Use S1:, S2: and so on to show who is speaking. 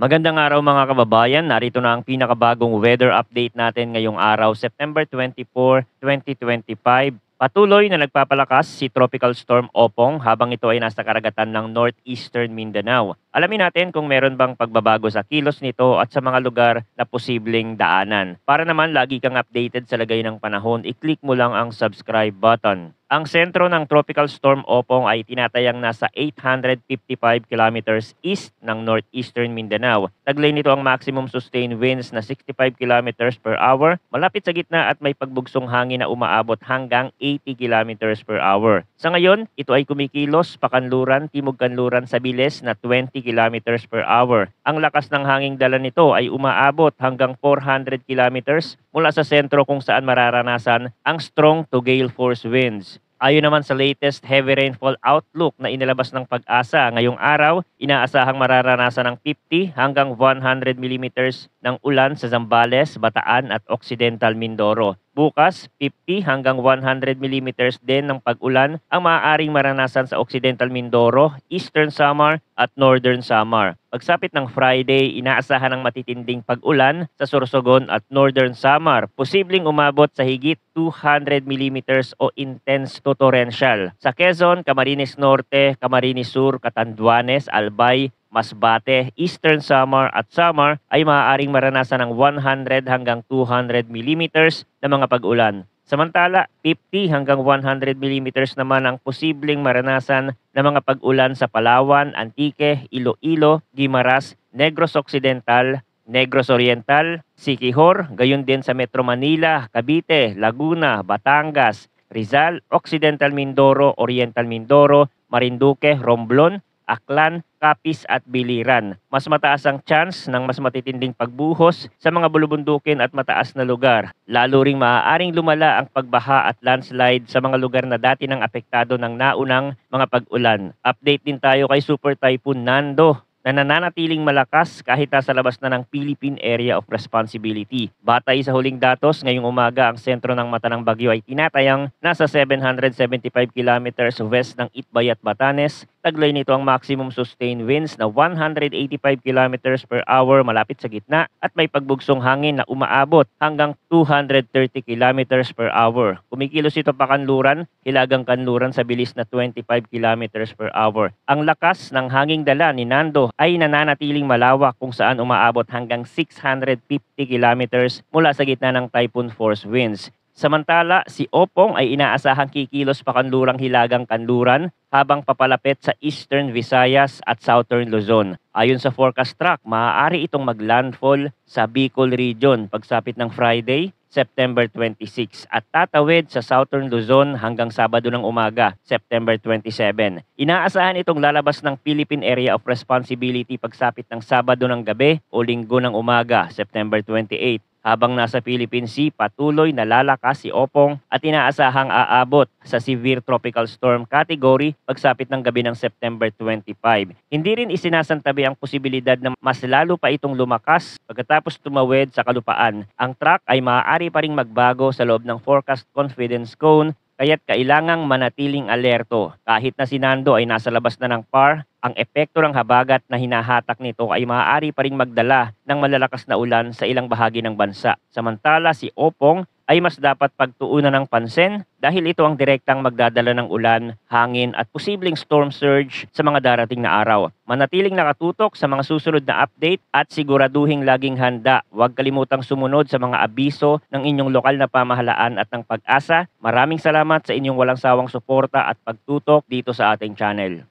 S1: Magandang araw mga kababayan. Narito na ang pinakabagong weather update natin ngayong araw, September 24, 2025. Patuloy na nagpapalakas si Tropical Storm Opong habang ito ay nasa karagatan ng northeastern Mindanao. Alamin natin kung meron bang pagbabago sa kilos nito at sa mga lugar na posibleng daanan. Para naman lagi kang updated sa lagay ng panahon, i-click mo lang ang subscribe button. Ang sentro ng Tropical Storm Opong ay tinatayang nasa 855 kilometers east ng northeastern Mindanao. Taglay nito ang maximum sustained winds na 65 kilometers per hour, malapit sa gitna at may pagbugsong hangin na umaabot hanggang 80 kilometers per hour. Sa ngayon, ito ay kumikilos pakanluran, timog-kanluran sa bilis na 20 kilometers per hour. Ang lakas ng hanging dala nito ay umaabot hanggang 400 kilometers mula sa sentro kung saan mararanasan ang strong to gale force winds. Ayon naman sa latest heavy rainfall outlook na inilabas ng Pag-asa, ngayong araw, inaasahang mararanasan ng 50 hanggang 100 millimeters ng ulan sa Zambales, Bataan at Occidental Mindoro. Bukas, 50 hanggang 100 millimeters din ng pag-ulan ang maaaring maranasan sa Occidental Mindoro, Eastern Samar at Northern Samar. Pagsapit ng Friday, inaasahan ng matitinding pag-ulan sa Sorsogon at Northern Samar. Posibleng umabot sa higit 200 millimeters o intense to torrential. Sa Quezon, Camarines Norte, Camarines Sur, Catanduanes, Albay, Masbate, Eastern Samar at Samar ay maaaring maranasan ng 100 hanggang 200 millimeters na mga pag-ulan. Samantala, 50 hanggang 100 millimeters naman ang posibleng maranasan na mga pag-ulan sa Palawan, Antique, Iloilo, Guimaras, Negros Occidental, Negros Oriental, Siquijor, gayon din sa Metro Manila, Cavite, Laguna, Batangas, Rizal, Occidental Mindoro, Oriental Mindoro, Marinduque, Romblon, Aklan, Capiz at Biliran. Mas mataas ang chance ng mas matitinding pagbuhos sa mga bulubundukin at mataas na lugar. Lalo ring maaaring lumala ang pagbaha at landslide sa mga lugar na dati nang apektado ng naunang mga pag-ulan. Update din tayo kay Super Typhoon Nando na nananatiling malakas kahit nasa labas na ng Philippine Area of Responsibility. Batay sa huling datos, ngayong umaga ang sentro ng mata ng bagyo ay tinatayang nasa 775 kilometers west ng Itbay at Batanes. Taglay nito ang maximum sustained winds na 185 kilometers per hour malapit sa gitna at may pagbugsong hangin na umaabot hanggang 230 kilometers per hour. Kumikilos ito pakanluran, hilagang kanluran sa bilis na 25 kilometers per hour. Ang lakas ng hanging dala ni Nando ay nananatiling malawak kung saan umaabot hanggang 650 kilometers mula sa gitna ng typhoon force winds. Samantala, si Opong ay inaasahang kikilos pakanlurang hilagang kanluran habang papalapit sa Eastern Visayas at Southern Luzon. Ayon sa forecast track, maaari itong maglandfall sa Bicol region pagsapit ng Friday, September 26 at tatawid sa Southern Luzon hanggang Sabado ng umaga, September 27. Inaasahan itong lalabas ng Philippine Area of Responsibility pagsapit ng Sabado ng gabi o Linggo ng umaga, September 28. Habang nasa Philippine Sea, patuloy na lalakas si Opong at inaasahang aabot sa Severe Tropical Storm category pagsapit ng gabi ng September 25. Hindi rin isinasantabi ang posibilidad na mas lalo pa itong lumakas pagkatapos tumawid sa kalupaan. Ang track ay maaari pa ring magbago sa loob ng forecast confidence cone, kaya't kailangang manatiling alerto. Kahit na si Nando ay nasa labas na ng PAR, ang epekto ng habagat na hinahatak nito ay maaari pa ring magdala ng malalakas na ulan sa ilang bahagi ng bansa. Samantala si Opong ay mas dapat pagtuunan ng pansin dahil ito ang direktang magdadala ng ulan, hangin at posibleng storm surge sa mga darating na araw. Manatiling nakatutok sa mga susunod na update at siguraduhing laging handa. Huwag kalimutang sumunod sa mga abiso ng inyong lokal na pamahalaan at ng Pag-asa. Maraming salamat sa inyong walang sawang suporta at pagtutok dito sa ating channel.